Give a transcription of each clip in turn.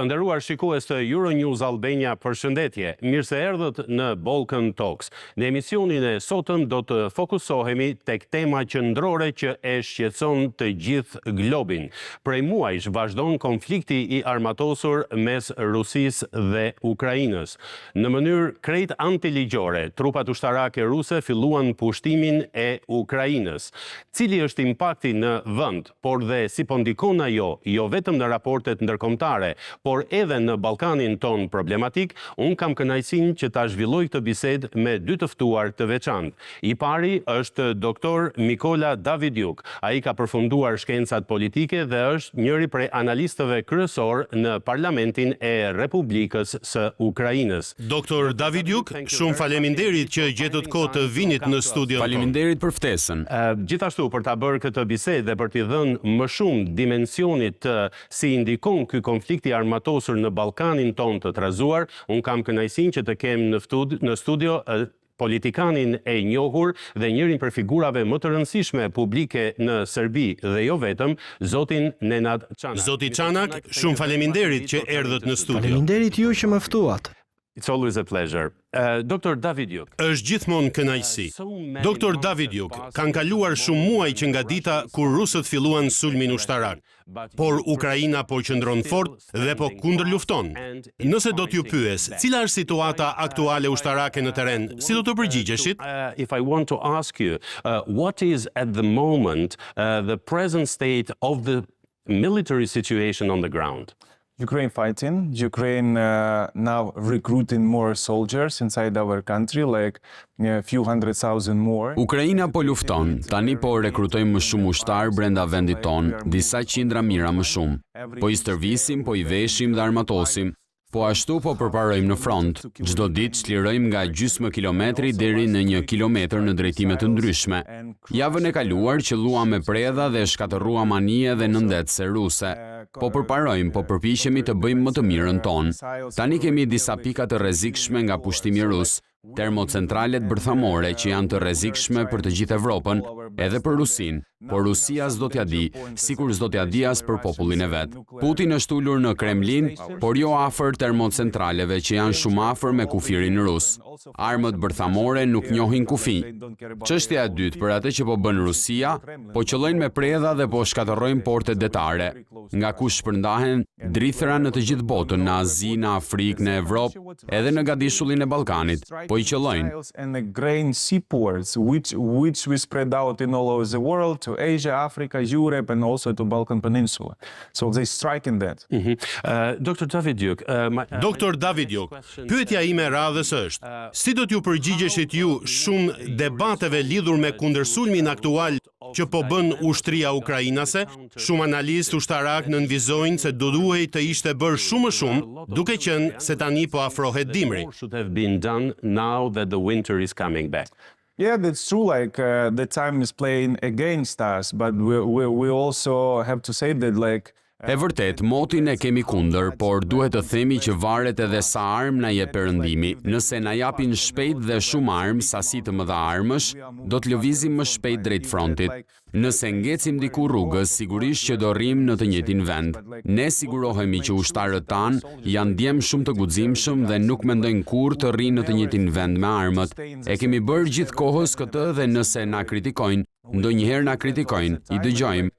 Të nderuar shikues të Euronews Albania, përshëndetje. Mirë se erdhët në Ballkan Talks. Në emisionin e sotëm do të fokusohemi tek tema qendrore që e shqetëson të gjithë globin. Prej muajsh vazhdon konflikti i armatosur mes Rusisë dhe Ukrainës. Në mënyrë krejt antiligjore, trupat ushtarake ruse filluan pushtimin e Ukrainës. Cili është impakti në vend, por dhe si po ndikon ajo, jo vetëm në raportet ndërkombëtare, por edhe në Ballkanin ton problematik, unë kam kënaqësinë që ta zhvilloj këtë bisedë me dy të ftuar të veçantë. I pari është doktor Mikola Davidjuk. Ai ka përfunduar shkencat politike dhe është njëri prej analistëve kryesor në Parlamentin e Republikës së Ukrainës. Doktor Davidjuk, shumë faleminderit që gjetët kohë të vinit në studion. Faleminderit për ftesën. Gjithashtu për ta bërë këtë bisedë dhe për t'i dhënë më shumë dimensionit të si ndikon ky konflikti armatosur në Ballkanin ton të trazuar, unë kam kënaqësinë që të kem në studio politikanin e njohur dhe njërin për figurave më të rëndësishme publike në Serbi dhe jo vetëm, zotin Nenad Çanak. Zoti Çanak, shumë faleminderit që erdhët në studio. Faleminderit ju që më ftuat. It's always a pleasure. Dr. Davidjuk. Është gjithmonë kënaqësi. Dr. Davidjuk, kanë kaluar shumë muaj që nga dita kur rusët filluan sulmin ushtarak, por Ukraina po qëndron fort dhe po kundërlufton. Nëse do t'ju pyes, cila është situata aktuale ushtarake në terren, si do të përgjigjeshit? If I want to ask you, what is at the moment the present state of the military situation on the ground? Ukraine fighting, Ukraine now recruiting more soldiers inside our country, like a few 100,000 more. Ukraina po lufton, tani po rekrutojmë më shumë ushtar brenda vendit ton, disa qindra mijëra më shumë. Po i stërvisim, po i veshim dhe armatosim. Po ashtu po përparojmë në front. Çdo ditë çlirojmë nga gjysmë kilometri deri në 1 kilometër në drejtime të ndryshme. Javën e kaluar qelluam me predha dhe shkatërruam anije dhe nëndetëse ruse. Po përparojmë, po përpiqemi të bëjmë më të mirën tonë. Tani kemi disa pika të rrezikshme nga pushtimi rus. Termocentralet bërthamore që janë të rrezikshme për të gjithë Evropën, edhe për Rusinë, por Rusia s'do t'ja di, sikur s'do t'ja di as për popullin e vet. Putin është ulur në Kremlin, por jo afër termocentraleve që janë shumë afër me kufirin rus. Armët bërthamore nuk njohin kufi. Çështja e dytë për atë që po bën Rusia, po qëllojnë me predha dhe po shkatërrojnë portet detare, nga ku shpërndahen drithëra në të gjithë botën, në Azi, në Afrikë, në Evropë, edhe në gadishullin e Ballkanit. Po i qëllojnë. And the grain seaports, which we spread out in all over the world, to Asia, Africa, Europe, and also to Balkan Peninsula. So they strike in that. Dr. Davidjuk, Doktor Davidjuk, pyetja ime radhës është, si do t'ju përgjigjeshit ju shumë debateve lidhur me kundërsulmin aktual që po bën ushtria ukrainase? Shumë analistë ushtarak nënvizojnë se do duhej të ishte bërë shumë më shumë, duke qenë se tani po afrohet dimri. should have been done now that the winter is coming back. Yeah, that's true. Like the time is playing against us, but we also have to say that like. E vërtet, motin e kemi kundër, por duhet të themi që varet edhe sa armë na jep Perëndimi. Nëse na japin shpejt dhe shumë armë, sasi të mëdha armësh, do të lëvizim më shpejt drejt frontit. Nëse ngecim diku rrugës, sigurisht që do rrim në të njëjtin vend. Ne sigurohemi që ushtarët tanë janë djem shumë të guximshëm dhe nuk mendojnë kurrë të rrinë në të njëjtin vend me armët. E kemi bërë gjithkohës këtë dhe nëse na kritikojnë, ndonjëherë na kritikojnë, i dëgjojmë.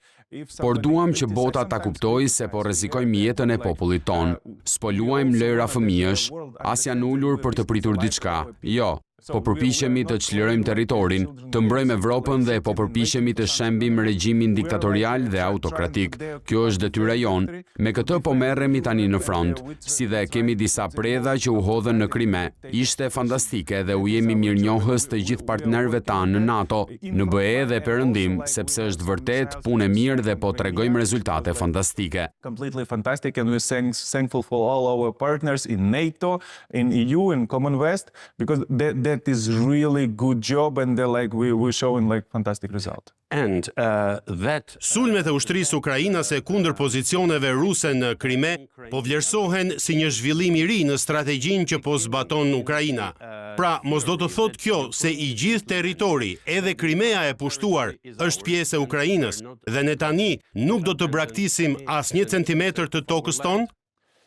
Por duam që bota ta kuptojë se po rrezikojmë jetën e popullit ton. S'po luajmë lojra fëmijësh, as janë ulur për të pritur diçka. Jo. Po përpiqemi të çlirojmë territorin, të mbrojmë Evropën dhe po përpiqemi të shembim regjimin diktatorial dhe autokratik. Kjo është detyra jonë. Me këtë po merremi tani në front, si dhe kemi disa predha që u hodhën në Krime. Ishte fantastike dhe u jemi mirënjohës të gjithë partnerëve tanë në NATO, në BE dhe Perëndim, sepse është vërtet punë e mirë dhe po tregojmë rezultate fantastike. Completely fantastic, and we're thankful for all our partners in NATO, in EU, in Commonwealth, because that is really good job, and we're showing like fantastic result. And that Sulmet e ushtrisë ukrainase kundër pozicioneve ruse në Krime po vlerësohen si një zhvillim i ri në strategjinë që po zbaton Ukraina. Pra, mos do të thotë kjo se i gjithë territori, edhe Krimea e pushtuar, është pjesë e Ukrainës dhe ne tani nuk do të braktisim as 1 centimetër të tokës tonë?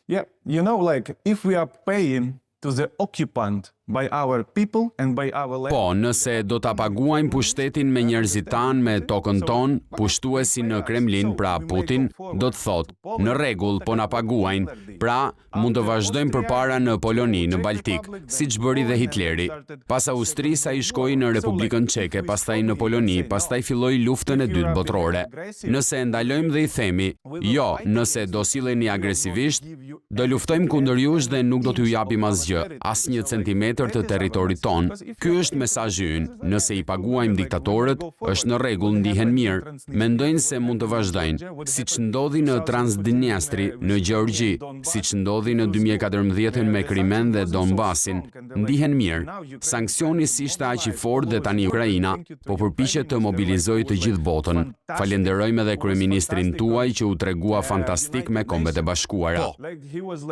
Yeah, you know, like if we are paying to the occupant by our people and by our land. Po, nëse do ta paguajmë pushtetin me njerëzit tanë, me tokën tonë, pushtuesi në Kremlin, pra Putin, do të thotë, në rregull, po na paguajnë, pra mund të vazhdojmë përpara në Poloni, në Baltik, siç bëri dhe Hitleri. Pas Austrisë ai shkoi në Republikën Çeke, pastaj në Poloni, pastaj filloi luftën e dytë botërore. Nëse e ndalojmë dhe i themi, jo, nëse do silleni agresivisht, do luftojmë kundër jush dhe nuk do t'ju japim asgjë, asnjë centimetër të territorit ton. Ky është mesazhi ynë. Nëse i paguajmë diktatorët, është në rregull, ndihen mirë, mendojnë se mund të vazhdojnë, siç ndodhi në Transdniestri, në Gjeorgji, siç ndodhi në 2014 me Krimen dhe Donbasin. Ndihen mirë. Sanksioni s'ishte aq i fortë dhe tani Ukraina po përpiqet të mobilizojë të gjithë botën. Falenderojmë edhe kryeministrin tuaj që u tregua fantastik me Kombet e Bashkuara.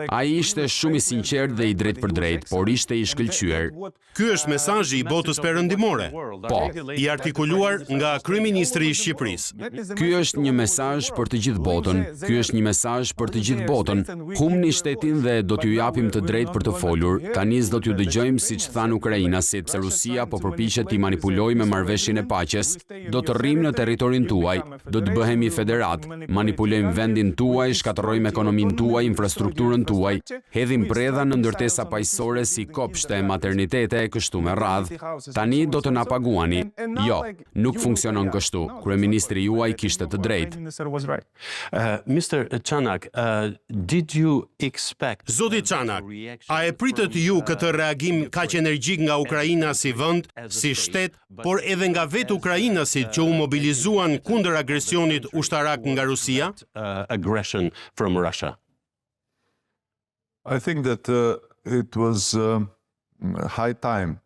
Ai ishte shumë i sinqert dhe i drejtë për drejtë, por ishte i shkëlqyer. Ky është mesazhi i botës perëndimore. Po, I artikuluar nga kryeministri i Shqipërisë. ky është një mesazh për të gjithë botën. Ky është një mesazh për të gjithë botën. Humni shtetin dhe do t'ju japim të drejtë për të folur. Tani s'do t'ju dëgjojmë siç than Ukraina, sepse Rusia po përpiqet t'i manipulojë me marrëveshjen e paqes. Do të rrimë në territorin tuaj, do të bëhemi federat, manipulojmë vendin tuaj, shkatërrojmë ekonominë tuaj, infrastrukturën tuaj, hedhim bredha në ndërtesa paqësore si kopshte, maternitete e kështu me radhë. Tani do të na paguani. Jo, nuk funksionon kështu. Kryeministri juaj kishte të drejtë. Mr. Çanak, did you expect Zoti Çanak, a e pritët ju këtë reagim kaq energjik nga Ukraina si vend, si shtet, por edhe nga vetë ukrainasit që u mobilizuan kundër agresionit ushtarak nga Rusia? Aggression from Russia? I think that it was high time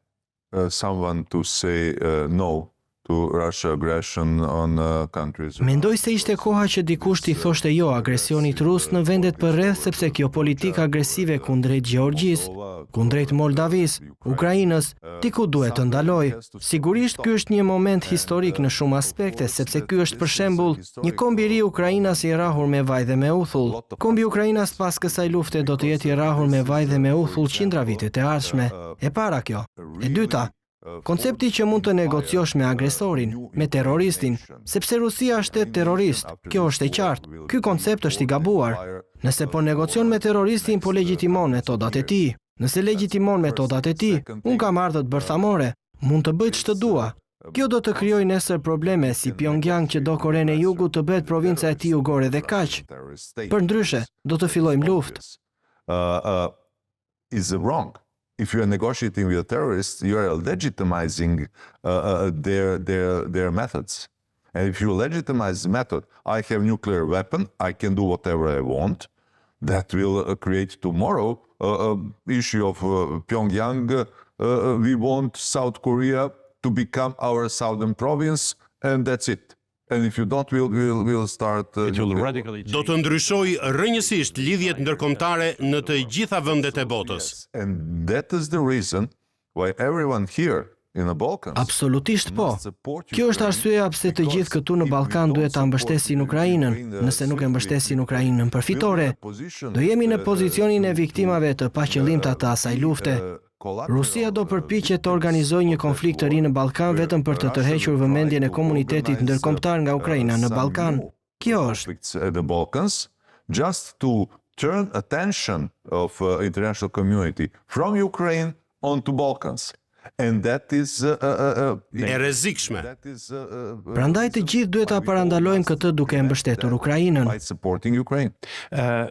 someone to say no to Russia aggression on countries. Mendoj se ishte koha që dikush t'i thoshte jo agresionit rus në vendet përreth, sepse kjo politikë agresive kundrejt Gjeorgjisë, kundrejt Moldavisë, Ukrainës, diku duhet të ndaloj. Sigurisht ky është një moment historik në shumë aspekte, sepse ky është për shembull një komb i ri Ukrainas i rrahur me vaj dhe me uthull. Kombi i Ukrainas pas kësaj lufte do të jetë i rrahur me vaj dhe me uthull qindra vitet e ardhshme. E para kjo. E dyta, koncepti që mund të negociosh me agresorin, me terroristin, sepse Rusia është shtet terrorist, kjo është e qartë. Ky koncept është i gabuar. Nëse po negocion me terroristin, po legjitimon metodat e tij. Nëse legjitimon metodat e tij, unë kam ardhur bërthamore, mund të bëj ç'të dua. Kjo do të krijojë nesër probleme si Pyongyang që do Korenë e Jugut të bëhet provinca e tij jugore dhe kaq. Përndryshe, do të fillojmë luftë. Is wrong. If you are negotiating with a terrorist, you are legitimizing their methods. And if you legitimize the method, I have nuclear weapon, I can do whatever I want, that will create tomorrow issue of Pyongyang. We want South Korea to become our southern province, and that's it. And if you don't, we'll start. Do të ndryshoj rrënjësisht lidhjet ndërkombëtare në të gjitha vendet e botës. And that is the reason why everyone here in the Balkans. Absolutisht po. Kjo është arsyeja pse të gjithë këtu në Ballkan duhet ta mbështesin Ukrainën. Nëse nuk e mbështesin Ukrainën përfitore, do jemi në pozicionin e viktimave të paqëllimta të asaj lufte. Rusia do përpiqet të organizojë një konflikt të ri në Ballkan vetëm për të tërhequr vëmendjen e komunitetit ndërkombëtar nga Ukraina në Ballkan. Kjo është. The Balkans, just to turn attention of international community from Ukraine onto Balkans. And that is E rrezikshme. Prandaj të gjithë duhet ta parandalojmë këtë duke mbështetur Ukrainën. By supporting Ukraine.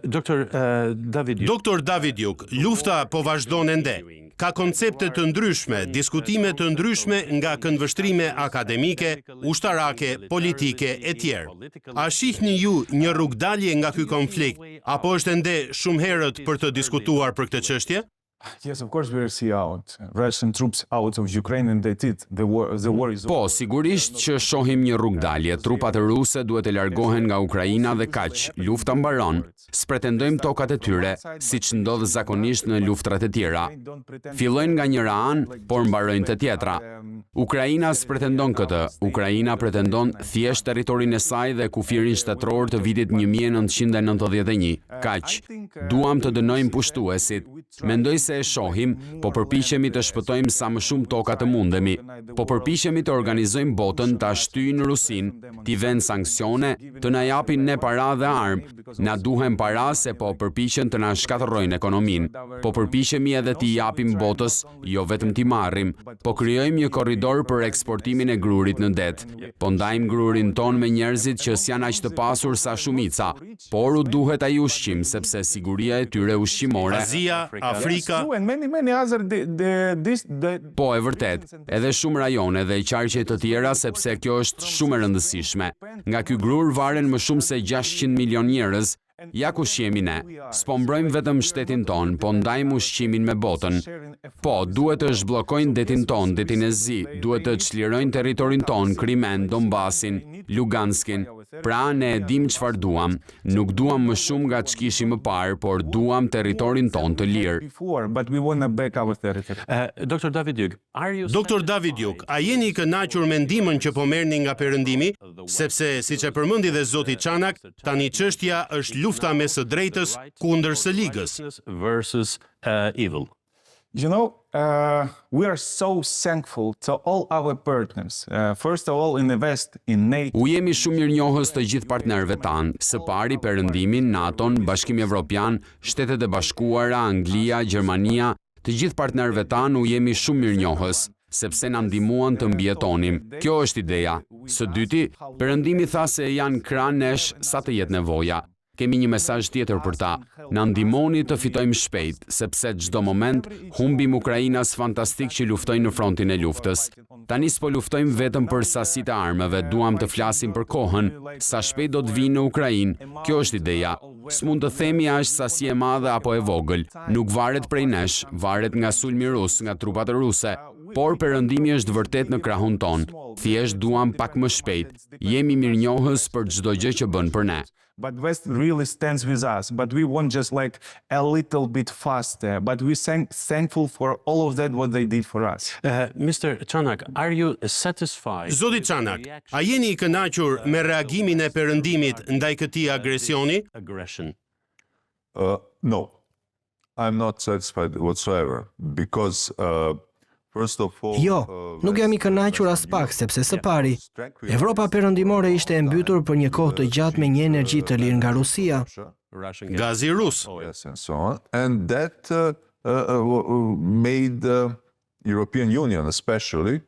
Doktor Davidjuk, lufta po vazhdon ende. Ka koncepte të ndryshme, diskutime të ndryshme nga këndvështrime akademike, ushtarake, politike e tjerë. A shihni ju një rrugdalje nga ky konflikt, apo është ende shumë herët për të diskutuar për këtë çështje? Yes, of course we see out Russian troops out of Ukraine and that's it. The war is over. Po, sigurisht që shohim një rrugdalje. Trupat ruse duhet të largohen nga Ukraina dhe kaq. Lufta mbaron. S'pretendojmë tokat e tyre, siç ndodh zakonisht në luftrat e tjera. Fillojnë nga njëra anë, por mbarojnë te tjetra. Ukraina s'pretendon këtë. Ukraina pretendon thjesht territorin e saj dhe kufirin shtatror të vitit 1991. Kaq. Duam të dënojmë pushtuesit. Mendoj se e shohim, po përpiqemi të shpëtojmë sa më shumë toka të mundemi. Po përpiqemi të organizojmë botën ta shtyjnë Rusin, t'i vënë sanksione, të na japin ne para dhe armë. Na duhen para se po përpiqen të na shkatërrojnë ekonominë. Po përpiqemi edhe t'i japim botës, jo vetëm t'i marrim. Po krijojmë një korridor për eksportimin e grurit në det. Po ndajmë grurin ton me njerëzit që s'janë aq të pasur sa shumica, por u duhet ai ushqim sepse siguria e tyre ushqimore. Azia, Afrika. And many other Po, e vërtet, edhe shumë rajone dhe qarqe të tjera sepse kjo është shumë e rëndësishme. Nga ky grur varen më shumë se 600 milion njerëz. Ja ku shjemi ne. S'po mbrojmë vetëm shtetin ton, po ndajmë ushqimin me botën. Po, duhet të zhbllokojnë detin ton, detin e Zi, duhet të çlirojnë territorin ton, Krimen, Donbasin, Luganskin. Pra ne e dim çfarë duam. Nuk duam më shumë nga ç'kishim më parë, por duam territorin ton të lirë. but we want to back our territory. Dr. Davidyuk, Doktor Davidyuk, a jeni i kënaqur me ndihmën që po merrni nga Perëndimi, sepse siç e përmendi dhe zoti Çanak, tani çështja është lufta mes së drejtës kundër së ligës. versus evil. You know, we are so thankful to all our partners. First of all, in the West, in NATO. U jemi shumë mirënjohës të gjithë partnerëve tanë, së pari Perëndimin, NATO-n, Bashkimi Evropian, Shtetet e Bashkuara, Anglia, Gjermania, të gjithë partnerëve tanë u jemi shumë mirënjohës, sepse na ndihmuan të mbijetonim. Kjo është ideja. Së dyti, Perëndimi tha se janë krah nesh sa të jetë nevoja. Kemi një mesazh tjetër për ta. Na ndihmoni të fitojmë shpejt, sepse çdo moment humbim Ukrainas fantastik që luftojnë në frontin e luftës. Tani s'po luftojmë vetëm për sasitë e armëve, duam të flasim për kohën, sa shpejt do të vinë në Ukrainë. Kjo është ideja. S'mund të themi a është sasi e madhe apo e vogël. Nuk varet prej nesh, varet nga sulmi rus, nga trupat ruse. Por Perëndimi është vërtet në krahun ton. Thjesht duam pak më shpejt. Jemi mirënjohës për çdo gjë që bën për ne. But West really stands with us. But we want just like a little bit faster. But we thankful for all of that what they did for us. Mr. Çanak, are you satisfied? Zoti Çanak, a jeni i kënaqur me reagimin e Perëndimit ndaj këtij agresioni? Aggression. No, I'm not satisfied whatsoever because first of all, Jo, nuk jam i kënaqur as pak, sepse së pari, Evropa perëndimore ishte e mbytur për një kohë të gjatë me një energji të lirë nga Rusia. Russian Gazi rus. yes, and so on, and that made the European Union especially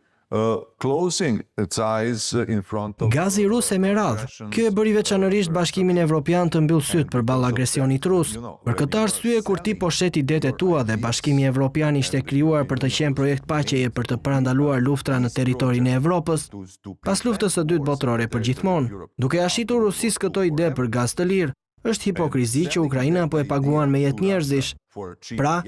closing its eyes in front of Gazi rus e me radhë. Kjo e bëri veçanërisht Bashkimin Evropian të mbyll syt përballë agresionit rus. Për këtë arsye kur ti po sheti detet tua dhe Bashkimi Evropian ishte krijuar për të qenë projekt paqeje për të parandaluar luftra në territorin e Evropës, pas luftës së dytë botërore përgjithmonë, duke ashitur Rusisë këto ide për gaz të lirë, është hipokrizi që Ukraina po e paguan me jetë njerëzish. Pra,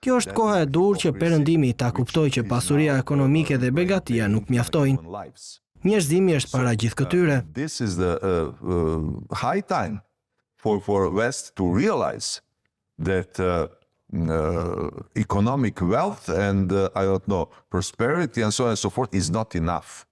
kjo është koha e dur që Perëndimi ta kuptoj që pasuria ekonomike dhe begatia nuk mjaftojnë. Njerëzimi është para gjithë këtyre. This is the high time for West to realize that economic wealth and I don't know, prosperity and so on and so forth is not enough.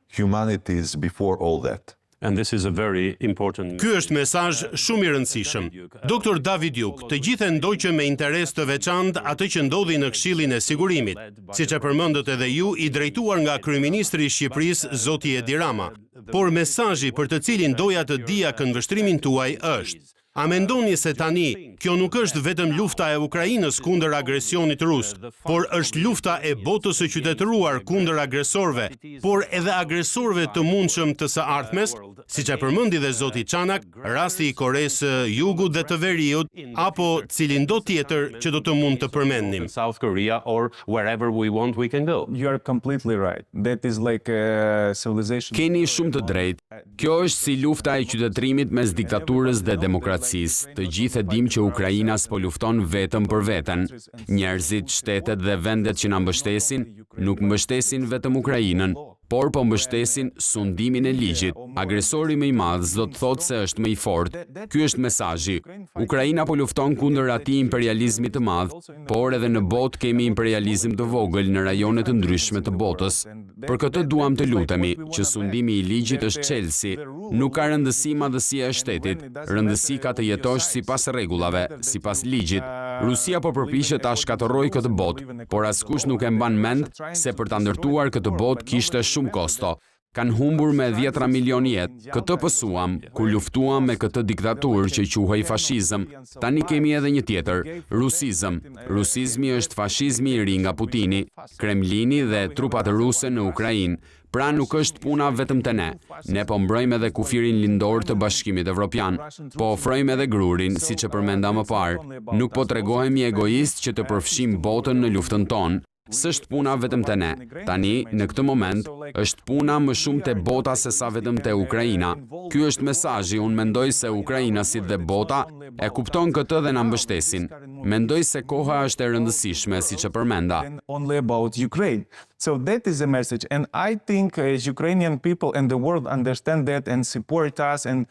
Humanity is before all that. And this is a very important. Ky është mesazh shumë i rëndësishëm. Doktor Davidyuk, të gjithë e ndoqën me interes të veçantë atë që ndodhi në Këshillin e Sigurimit, siç e përmendët edhe ju, i drejtuar nga kryeministri i Shqipërisë zoti Edi Rama. Por mesazhi për të cilin doja të dija këndvështrimin tuaj është: a mendoni se tani kjo nuk është vetëm lufta e Ukrainës kundër agresionit rus, por është lufta e botës së qytetëruar kundër agresorëve, por edhe agresorëve të mundshëm të së ardhmes, siç e përmendi dhe zoti Çanak, rasti i Koreas së Jugut dhe të Veriut, apo cilindo tjetër që do të mund të përmendim. South Korea or wherever we want we can go. You are completely right. That is like a civilization. Keni shumë të drejtë. Kjo është si lufta e qytetërimit mes diktaturës dhe demokracisë. drejtësisë, të gjithë e dim që Ukraina s'po lufton vetëm për veten. Njerëzit, shtetet dhe vendet që na mbështesin, nuk mbështesin vetëm Ukrainën, por po mbështesin sundimin e ligjit. Agresori më i madh s'do të thotë se është më i fortë. Ky është mesazhi. Ukraina po lufton kundër atij imperializmi të madh, por edhe në botë kemi imperializëm të vogël në rajone të ndryshme të botës. Për këtë duam të lutemi që sundimi i ligjit është çelësi. Nuk ka rëndësi madhësia e shtetit. Rëndësi ka të jetosh sipas rregullave, sipas ligjit. Rusia po përpiqet ta shkatërrojë këtë botë, por askush nuk e mban mend se për ta ndërtuar këtë botë kishte shumë kosto. Kanë humbur me 10 milion jetë. Këtë pësuam kur luftuam me këtë diktaturë që quhej fashizëm. Tani kemi edhe një tjetër, rusizëm. Rusizmi është fashizmi i ri nga Putini, Kremlini dhe trupat ruse në Ukrainë. Pra nuk është puna vetëm te ne. Ne po mbrojmë edhe kufirin lindor të Bashkimit Evropian. Po ofrojmë edhe grurin, siç e përmenda më parë. Nuk po tregohemi egoist që të përfshim botën në luftën tonë. S'është puna vetëm te ne. Tani, në këtë moment, është puna më shumë te bota se sa vetëm te Ukraina. Ky është mesazhi, unë mendoj se ukrainasit dhe bota e kupton këtë dhe na mbështesin. Mendoj se koha është e rëndësishme, siç e përmenda. Only about Ukraine. So that is the message, and I think Ukrainian people and the world understand that and support us, and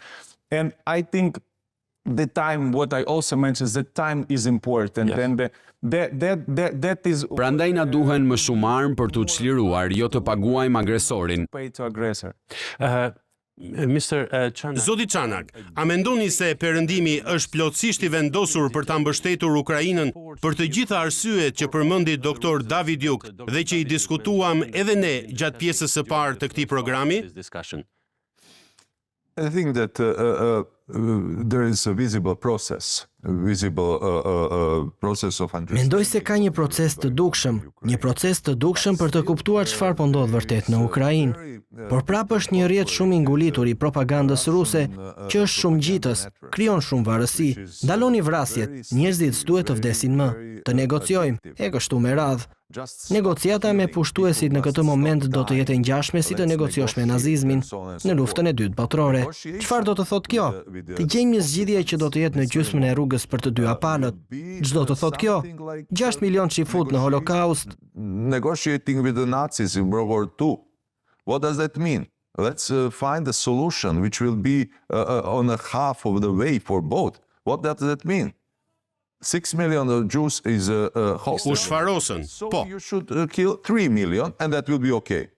I think the time, what I also mentioned, the time is important, Yes. and that is Prandaj na duhen më shumë armë për t'u çliruar, jo të paguajmë agresorin. pay to aggressor. Mr. Chanak. Zoti Çanak, a mendoni se perëndimi është plotësisht i vendosur për ta mbështetur Ukrainën për të gjitha arsyet që përmendi doktor Davidiuk dhe që i diskutuam edhe ne gjatë pjesës së parë të këtij programi? I think that there is a visible process of understanding. Mendoj se ka një proces të dukshëm për të kuptuar çfarë po ndodh vërtet në Ukrainë. Por prapë është një rrjet shumë i ngulitur i propagandës ruse që është shumë gjitës, krijon shumë varësi, ndaloni vrasjet, njerëzit s'duhet të vdesin më, të negociojmë, e kështu me radhë. Negociata me pushtuesit në këtë moment do të jetë e ngjashme si të negociosh me nazizmin në luftën e dytë botërore. Çfarë do të thotë kjo? Të gjejmë një zgjidhje që do të jetë në gjysmën e rrugës për të dy palët. Ç'do të thotë kjo? 6 milion çifut në Holokaust. Negotiating with the Nazis in World War II. What does that mean? Let's find a solution which will be on a half of the way for both. What does that mean? 6 million of Jews is hostage. U shfarosën. So Po. you should kill 3 million and that will be okay.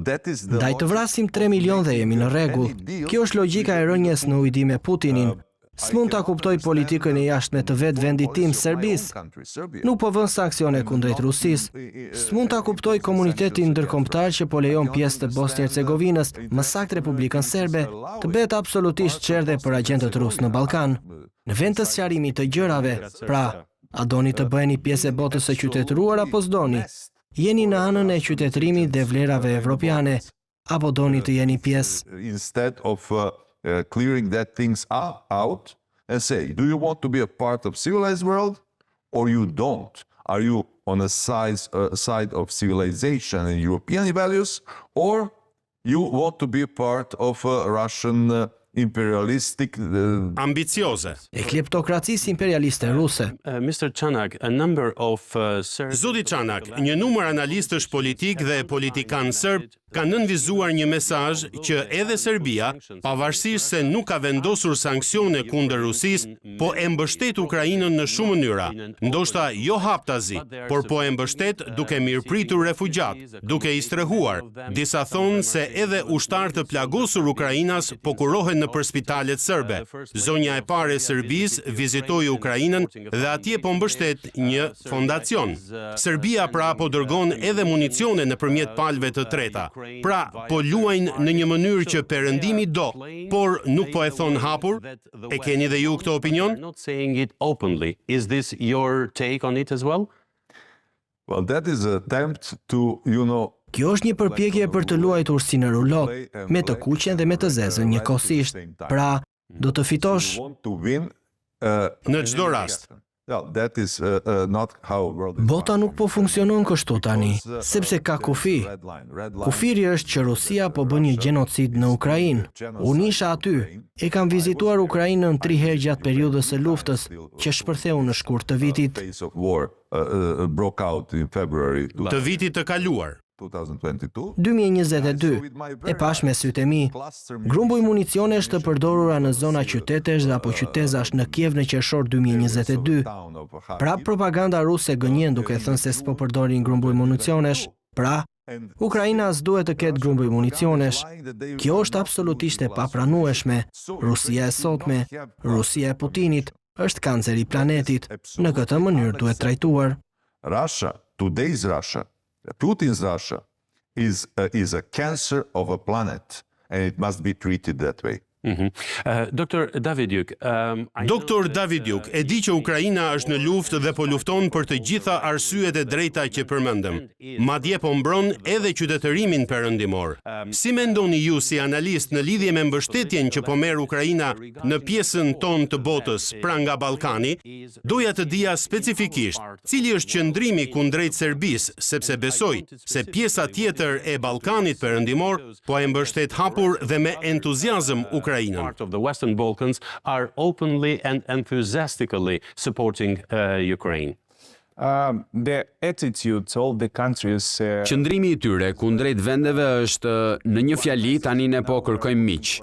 That is the Ndaj të vrasim 3 milion dhe jemi në rregull. Kjo është logjika e rënjes në ujdi me Putinin. S'mund ta kuptoj politikën e jashtme të vetë vendit tim, Serbisë. Nuk po vën sanksione kundrejt Rusisë. S'mund ta kuptoj komunitetin ndërkombëtar që po lejon pjesë të Bosnjë-Hercegovinës, më saktë Republikën Serbe, të bëhet absolutisht çerdhe për agjentët rusë në Ballkan. Në vend të sqarimit të gjërave, pra, a doni të bëheni pjesë e botës së qytetëruar apo s'doni? Jeni në anën e qytetërimit dhe vlerave evropiane, apo doni të jeni pjesë? Instead of clearing that things out and say, do you want to be a part of civilized world or you don't? Are you on a side of civilization and European values, or you want to be a part of a Russian imperialistic Ambicioze. E kleptokracisë imperialiste ruse. Mr. Chanak, a number of Zoti Çanak, një numër analistësh politik dhe politikan serb kanë nënvizuar një mesazh që edhe Serbia, pavarësisht se nuk ka vendosur sanksione kundër Rusisë, po e mbështet Ukrainën në shumë mënyra. Ndoshta jo haptazi, por po e mbështet duke mirëpritur refugjat, duke i strehuar. Disa thonë se edhe ushtar të plagosur Ukrainas po kurohen nëpër spitalet serbe. Zonja e parë e Serbisë vizitoi Ukrainën dhe atje po mbështet një fondacion. Serbia pra po dërgon edhe municione nëpërmjet palëve të treta. Pra, po luajnë në një mënyrë që perëndimi do, por nuk po e thon hapur. E keni dhe ju këtë opinion? Not saying it openly. Is this your take on it as well? Well, that is an attempt to, Kjo është një përpjekje për të luajtur si në rulot, me të kuqen dhe me të zezën njëkohësisht. Pra, do të fitosh. want to win Në çdo rast. Well, that is not how world is Bota nuk po funksionon kështu tani, sepse ka kufi. red line. Kufiri është që Rusia po bën një gjenocid në Ukrainë. Unë isha aty. E kam vizituar Ukrainën 3 herë gjatë periudhës së luftës, që shpërtheu në shkurt të vitit. Phase of war broke out in February Të vitit të kaluar. 2022. 2022, e pash me sytë e mi. Grumbuj municionesh të përdorura në zona qytetesh dhe apo qytezash në Kiev në qershor 2022. Prap propaganda ruse gënjen duke thënë se s'po përdorin grumbuj municionesh. Pra, Ukraina s'duhet të ketë grumbuj municionesh. Kjo është absolutisht e papranueshme. Rusia e sotme, Rusia e Putinit, është kanceri i planetit. Në këtë mënyrë duhet trajtuar. Russia, today's Russia, Putin's Russia, is a cancer of a planet, and it must be treated that way. Doktor Davidyuk, Doktor Davidyuk, e di që Ukraina është në luftë dhe po lufton për të gjitha arsyet e drejta që përmendëm. Madje po mbron edhe qytetërimin perëndimor. Si mendoni ju si analist në lidhje me mbështetjen që po merr Ukraina në pjesën tonë të botës, pra nga Ballkani, doja të dija specifikisht cili është qëndrimi kundrejt Serbisë, sepse besoj se pjesa tjetër e Ballkanit perëndimor po e mbështet hapur dhe me entuziazëm Ukrainën. part of the Western Balkans are openly and enthusiastically supporting Ukraine. The attitudes, all the countries Qëndrimi i tyre kundrejt vendeve është në një fjali tani ne po kërkojmë miq.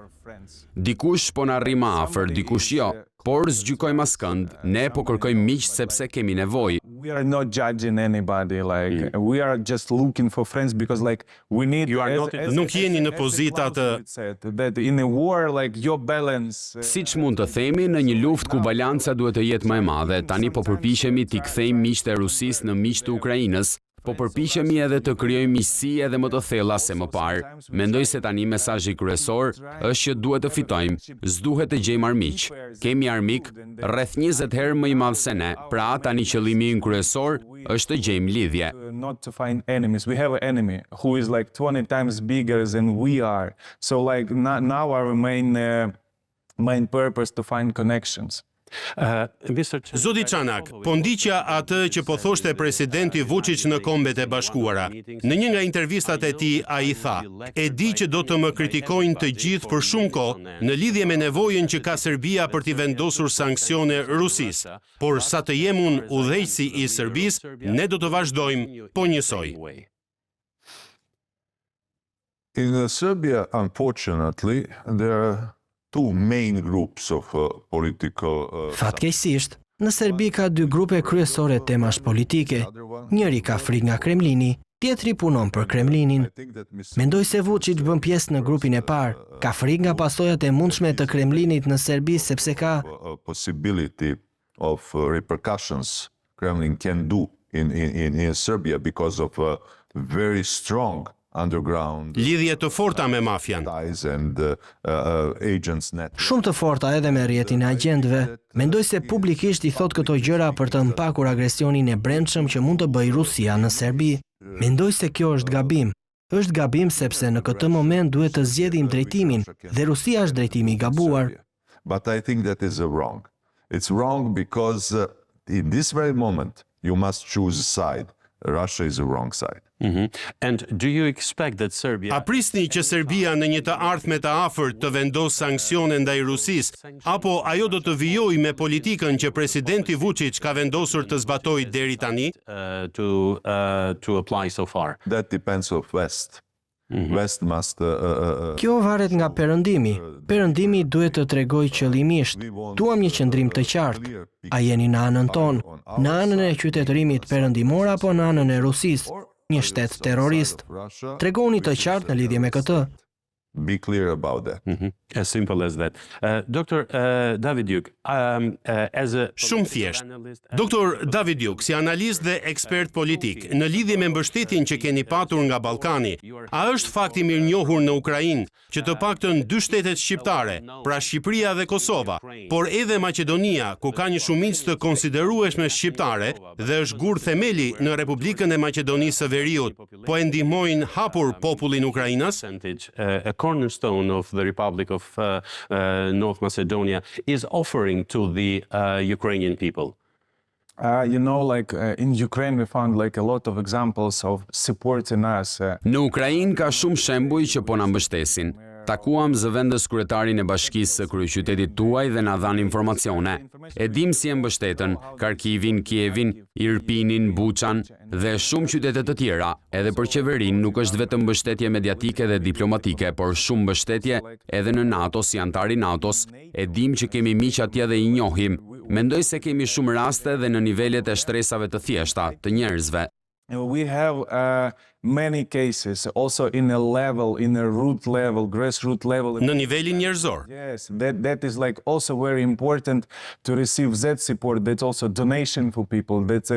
Dikush po na rrim afër, dikush jo, por zgjykojmë askënd, ne po kërkojmë miq sepse kemi nevojë. we are not judging anybody, like we are just looking for friends because like we need Nuk jeni në pozita të that in a war like your balance Siç mund të themi, në një luftë ku balanca duhet të jetë më e madhe, tani po përpiqemi t'i kthejmë miqtë e Rusisë në miq të Ukrainës. Po përpiqemi edhe të krijojmë miqësi edhe më të thella se më parë. Mendoj se tani mesazhi kryesor është që duhet të fitojmë, s'duhet të gjejmë armiq. Kemi armik rreth 20 herë më i madh se ne, pra tani qëllimi ynë kryesor është të gjejmë lidhje. not to find enemies. We have an enemy who is like 20 times bigger than we are. So like now our main purpose to find connections. Zoti Çanak, po ndiqja atë që po thoshte presidenti Vučić në Kombet e Bashkuara. Në një nga intervistat e tij ai tha: "E di që do të më kritikojnë të gjithë për shumë kohë në lidhje me nevojën që ka Serbia për t'i vendosur sanksione Rusisë, por sa të jem unë udhëheqësi i Serbisë, ne do të vazhdojmë po njësoj." In Serbia, unfortunately, there are two main groups of political. Fatkeqësisht, në Serbi ka 2 grupe kryesore temash politike. Njëri ka frikë nga Kremlini, tjetri punon për Kremlinin. Mendoj se Vučić bën pjesë në grupin e parë. Ka frikë nga pasojat e mundshme të Kremlinit në Serbi sepse ka Possibility of repercussions Kremlin can do in Serbia because of very strong underground Lidhje të forta me mafian. ties and agents net. shumë të forta edhe me rrjetin e agjentëve. Mendoj se publikisht i thot këto gjëra për të mpakur agresionin e brendshëm që mund të bëjë Rusia në Serbi. Mendoj se kjo është gabim. Është gabim sepse në këtë moment duhet të zgjedhim drejtimin dhe Rusia është drejtimi i gabuar. But I think that is wrong. It's wrong because in this very moment you must choose a side. Russia is the wrong side. And do you expect that Serbia A prisni që Serbia në një të ardhme të afërt të vendosë sanksione ndaj Rusisë, apo ajo do të vijojë me politikën që presidenti Vučić ka vendosur të zbatojë deri tani? to apply so far? That depends of West. West must Kjo varet nga perëndimi. Perëndimi duhet të tregojë qëllimisht. Duam një qëndrim të qartë. A jeni në anën tonë, në anën e qytetërimit perëndimor apo në anën e Rusisë, një shtet terrorist? Tregoni të qartë në lidhje me këtë. be clear about that. As simple as that. Dr. Davidyuk, as a Shumë thjesht. Doktor Davidyuk, si analist dhe ekspert politik, në lidhje me mbështetjen që keni patur nga Ballkani, a është fakti mirënjohur në Ukrainë që të paktën 2 shtetet shqiptare, pra Shqipëria dhe Kosova, por edhe Maqedonia, ku ka një shumicë të konsiderueshme shqiptare dhe është gur themeli në Republikën e Maqedonisë së Veriut, po e ndihmojnë hapur popullin ukrainas? a cornerstone of the Republic of North Macedonia is offering to the Ukrainian people? In Ukraine we found like a lot of examples of supporting us. Në Ukrainë ka shumë shembuj që po na mbështesin. Takuam zëvendës kryetarin e bashkisë së kryeqytetit tuaj dhe na dhan informacione. E dim si e mbështetën Kharkivin, Kievin, Irpinin, Buçan dhe shumë qytete të tjera. Edhe për qeverinë nuk është vetëm mbështetje mediatike dhe diplomatike, por shumë mbështetje edhe në NATO si antar i NATO-s. E dim që kemi miq atje dhe i njohim. Mendoj se kemi shumë raste dhe në nivelet e shtresave të thjeshta të njerëzve. We have many cases also in a root level, grassroots level. Në nivelin njerëzor. Yes, that is like also very important to receive that support. That's also donation for people. That's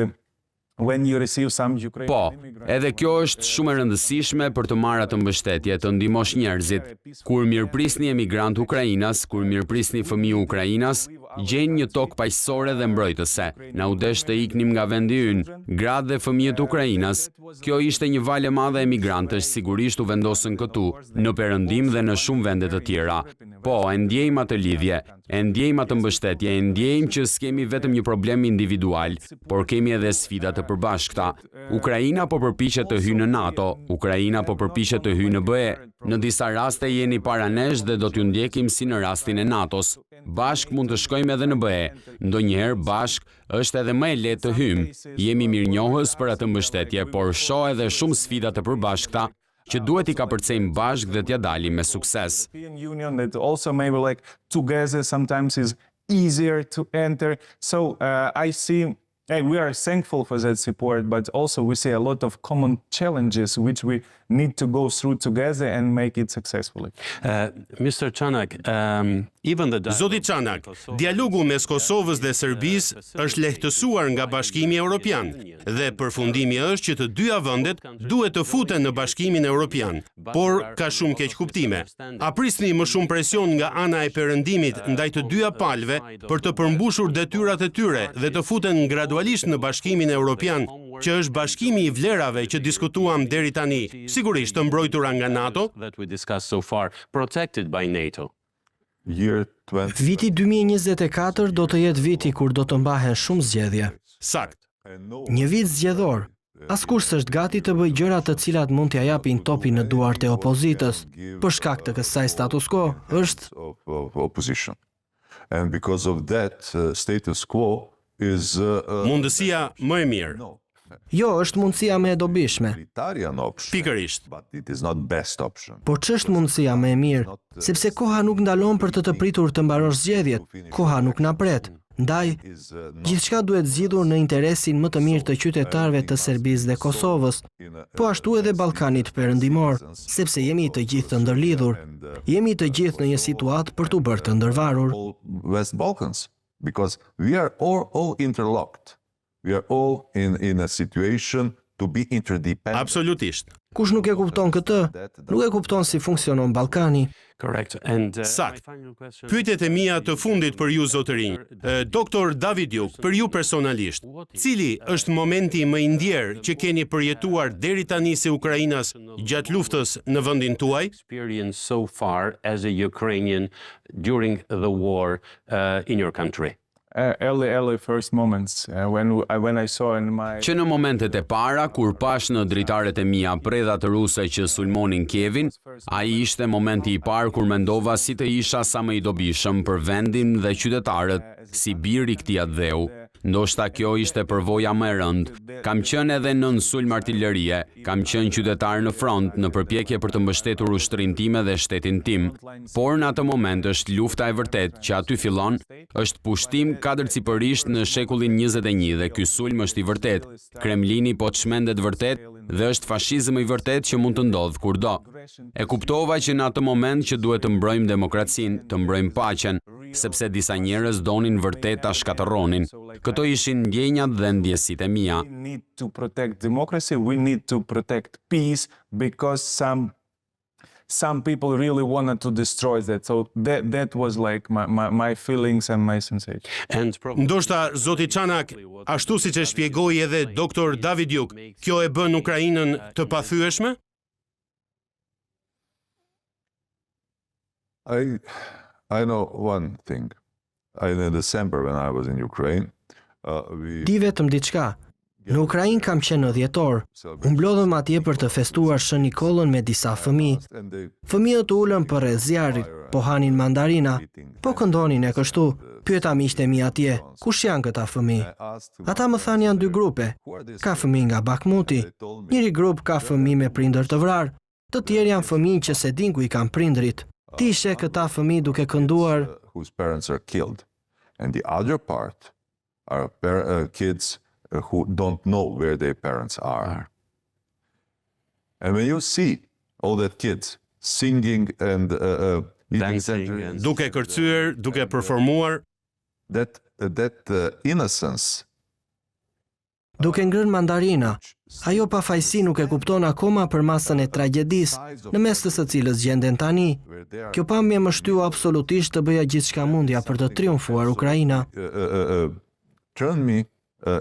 when you receive some Ukrainian Po, immigrants. edhe kjo është shumë e rëndësishme për të marrë atë mbështetje, të ndihmosh njerëzit. Kur mirëprisni emigrant Ukrainas, kur mirëprisni fëmijë Ukrainas, gjejnë një tokë paqësore dhe mbrojtëse. Na u desh të iknim nga vendi ynë, gratë dhe fëmijët Ukrainas. Kjo ishte një valë e madhe emigrantësh, sigurisht u vendosën këtu, në Perëndim dhe në shumë vende të tjera. Po, e ndjejmë atë lidhje, e ndjejmë atë mbështetje, e ndjejmë që s'kemi vetëm një problem individual, por kemi edhe sfida të përbashkëta. Ukraina po përpiqet të hyjë në NATO, Ukraina po përpiqet të hyjë në BE. Në disa raste jeni para nesh dhe do t'ju ndjekim si në rastin e NATO-s. Bashk mund të shkojmë edhe në BE. Ndonjëherë bashk është edhe më e lehtë të hyjmë. Jemi mirënjohës për atë mbështetje, por shoh edhe shumë sfida të përbashkëta që duhet i kapërcejmë bashk dhe t'ja dalim me sukses. European Union that also maybe like together sometimes is easier to enter. So I see we are thankful for that support, but also we see a lot of common challenges which we need to go through together and make it successfully. Mr. Çanak, even the Zoti Çanak, dialogu mes Kosovës dhe Serbisë është lehtësuar nga Bashkimi Evropian dhe përfundimi është që të dyja vendet duhet të futen në Bashkimin Evropian, por ka shumë keq kuptime. A prisni më shumë presion nga ana e Perëndimit ndaj të dyja palëve për të përmbushur detyrat e tyre dhe të futen gradualisht në Bashkimin Evropian, që është bashkimi i vlerave që diskutuam deri tani, sigurisht të mbrojtura nga NATO? that we discussed so far, protected by NATO? Year 20. Viti 2024 do të jetë viti kur do të mbahen shumë zgjedhje. Sakt. Një vit zgjedhor. Askush s'është gati të bëjë gjëra të cilat mund t'ia japin topin në duart e opozitës. Për shkak të kësaj status quo është Of opposition. And because of that, status quo is Mundësia më e mirë. jo, është mundësia më e dobishme. utilitarian option, Pikërisht. but it is not best option. Por ç'është mundësia më e mirë? Sepse koha nuk ndalon për të pritur të mbarosh zgjedhjet. Koha nuk na pret. Ndaj, Is not gjithçka duhet zgjidhur në interesin më të mirë të qytetarëve të Serbisë dhe Kosovës, in po ashtu edhe Ballkanit perëndimor, sepse jemi të gjithë të ndërlidhur. Jemi të gjithë në një situatë për t'u bërë të ndërvarur. all West Balkans, because we are all interlocked. We are all in a situation to be interdependent. Absolutisht. Kush nuk e kupton këtë, nuk e kupton si funksionon Ballkani. Correct. And Sakt. my final question. Pyetjet e mia të fundit për ju zotërinj. Doktor Davidjuk, për ju personalisht, cili është momenti më i ndjer që keni përjetuar deri tani si Ukrainas gjatë luftës në vendin tuaj? Experience so far as a Ukrainian during the war in your country? Early first moments when I saw in my Që në momentet e para, kur pash në dritaret e mia predhat ruse që sulmonin Kievin, ai ishte momenti i parë kur mendova si të isha sa më i dobishëm për vendin dhe qytetarët, si bir i këtij dheu. Ndoshta kjo ishte përvoja më e rëndë. Kam qenë edhe nën sulm artillerie, kam qenë qytetar në front në përpjekje për të mbështetur ushtrinë time dhe shtetin tim. Por në atë moment është lufta e vërtet që aty fillon, është pushtim kadërcipërisht në shekullin 21 dhe ky sulm është i vërtet. Kremlini po çmendet vërtet dhe është fashizëm i vërtet që mund të ndodhë kurdo. E kuptova që në atë moment që duhet të mbrojmë demokracinë, të mbrojmë paqen, sepse disa njerëz donin vërtet ta shkatërronin. Këto ishin ndjenjat dhe ndjesitë e mia. we need to protect democracy, we need to protect peace because some people really wanted to destroy that. So that was like my feelings and my sensation. And Ndoshta zoti Çanak, ashtu siç e shpjegoi edhe doktor Davidjuk, kjo e bën Ukrainën të pathyeshme? I know one thing. In December when I was in Ukraine, Di vetëm diçka. Në Ukrainë kam qenë në dhjetor. U mblodhëm atje për të festuar Shën Nikollën me disa fëmijë. Fëmijët ulën përreth zjarrit, po hanin mandarina, po këndonin e kështu. Pyeta miqtë e mi atje, kush janë këta fëmijë? Ata më thanë janë dy grupe. Ka fëmijë nga Bakhmuti, njëri grup ka fëmijë me prindër të vrarë, të tjerë janë fëmijë që se din ku i kanë prindrit. Ti ishe këta fëmijë duke kënduar. Whose parents are killed. And the other part are kids who don't know where their parents are. And when you see all that kids singing and Duke kërcyer, duke performuar, that innocence, Duke ngrënë mandarina, ajo pafajësi nuk e kupton akoma për masën e tragjedisë në mes të së cilës gjenden tani. Kjo pamje më shtyu absolutisht të bëja gjithçka mundja për të triumfuar Ukraina. turn me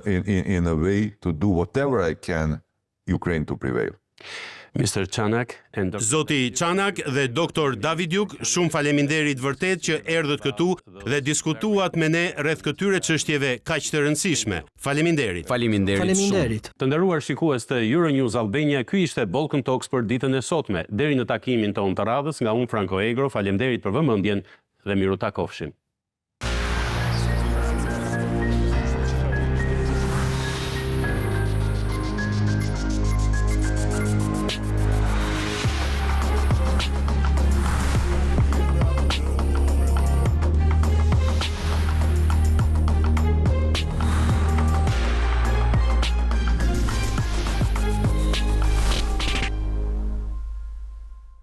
in a way to do whatever I can Ukraine to prevail. Mr. Çanak and Zoti Çanak dhe doktor Davidjuk, shumë faleminderit vërtet që erdhët këtu dhe diskutuat me ne rreth këtyre çështjeve kaq të rëndësishme. Faleminderit. Faleminderit shumë. Faleminderit. Të nderuar shikues të Euronews Albania, ky ishte Ballkan Talks për ditën e sotme. Deri në takimin ton të radhës, nga unë Franco Egro, faleminderit për vëmendjen dhe miru takofshim.